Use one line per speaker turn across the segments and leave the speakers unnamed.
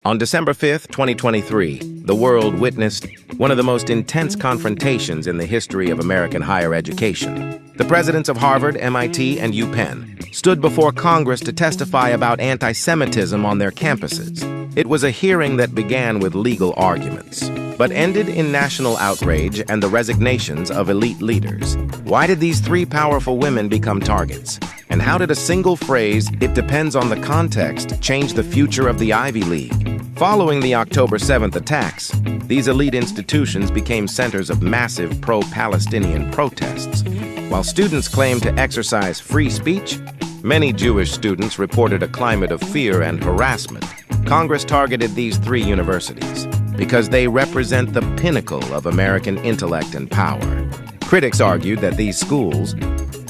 On December 5, 2023, the world witnessed one of the most intense confrontations in the history of American higher education. The presidents of Harvard, MIT, and UPenn stood before Congress to testify about anti-Semitism on their campuses. It was a hearing that began with legal arguments, but ended in national outrage and the resignations of elite leaders. Why did these three powerful women become targets? And how did a single phrase, "it depends on the context," change the future of the Ivy League? Following the October 7th attacks, these elite institutions became centers of massive pro-Palestinian protests. While students claimed to exercise free speech, many Jewish students reported a climate of fear and harassment. Congress targeted these three universities because they represent the pinnacle of American intellect and power. Critics argued that these schools,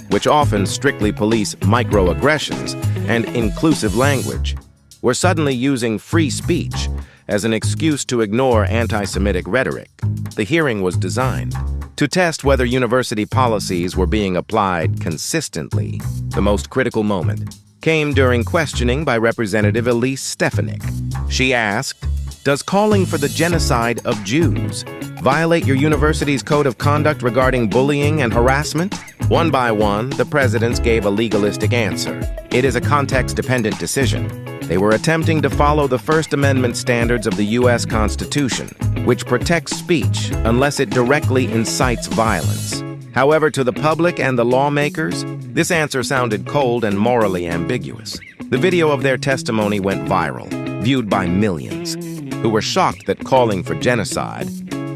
which often strictly police microaggressions and inclusive language, were suddenly using free speech as an excuse to ignore anti-Semitic rhetoric. The hearing was designed to test whether university policies were being applied consistently. The most critical moment came during questioning by Representative Elise Stefanik. She asked, "Does calling for the genocide of Jews violate your university's code of conduct regarding bullying and harassment?" One by one, the presidents gave a legalistic answer. It is a context-dependent decision. They were attempting to follow the First Amendment standards of the U.S. Constitution, which protects speech unless it directly incites violence. However, to the public and the lawmakers, this answer sounded cold and morally ambiguous. The video of their testimony went viral, viewed by millions, who were shocked that calling for genocide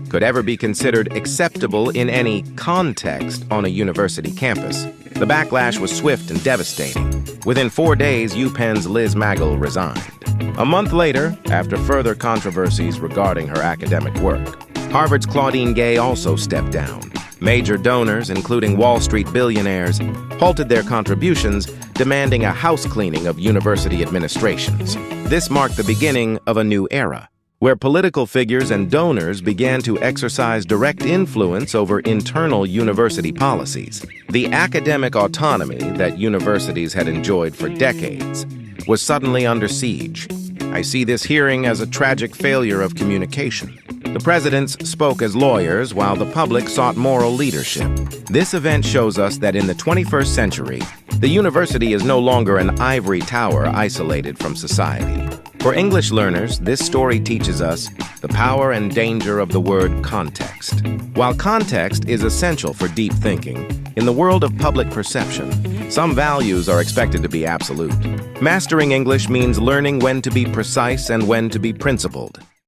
could ever be considered acceptable in any context on a university campus. The backlash was swift and devastating. Within 4 days, UPenn's Liz Magill resigned. A month later, after further controversies regarding her academic work, Harvard's Claudine Gay also stepped down. Major donors, including Wall Street billionaires, halted their contributions, demanding a house cleaning of university administrations. This marked the beginning of a new era, where political figures and donors began to exercise direct influence over internal university policies. The academic autonomy that universities had enjoyed for decades was suddenly under siege. I see this hearing as a tragic failure of communication. The presidents spoke as lawyers while the public sought moral leadership. This event shows us that in the 21st century, the university is no longer an ivory tower isolated from society. For English learners, this story teaches us the power and danger of the word context. While context is essential for deep thinking, in the world of public perception, some values are expected to be absolute. Mastering English means learning when to be precise and when to be principled.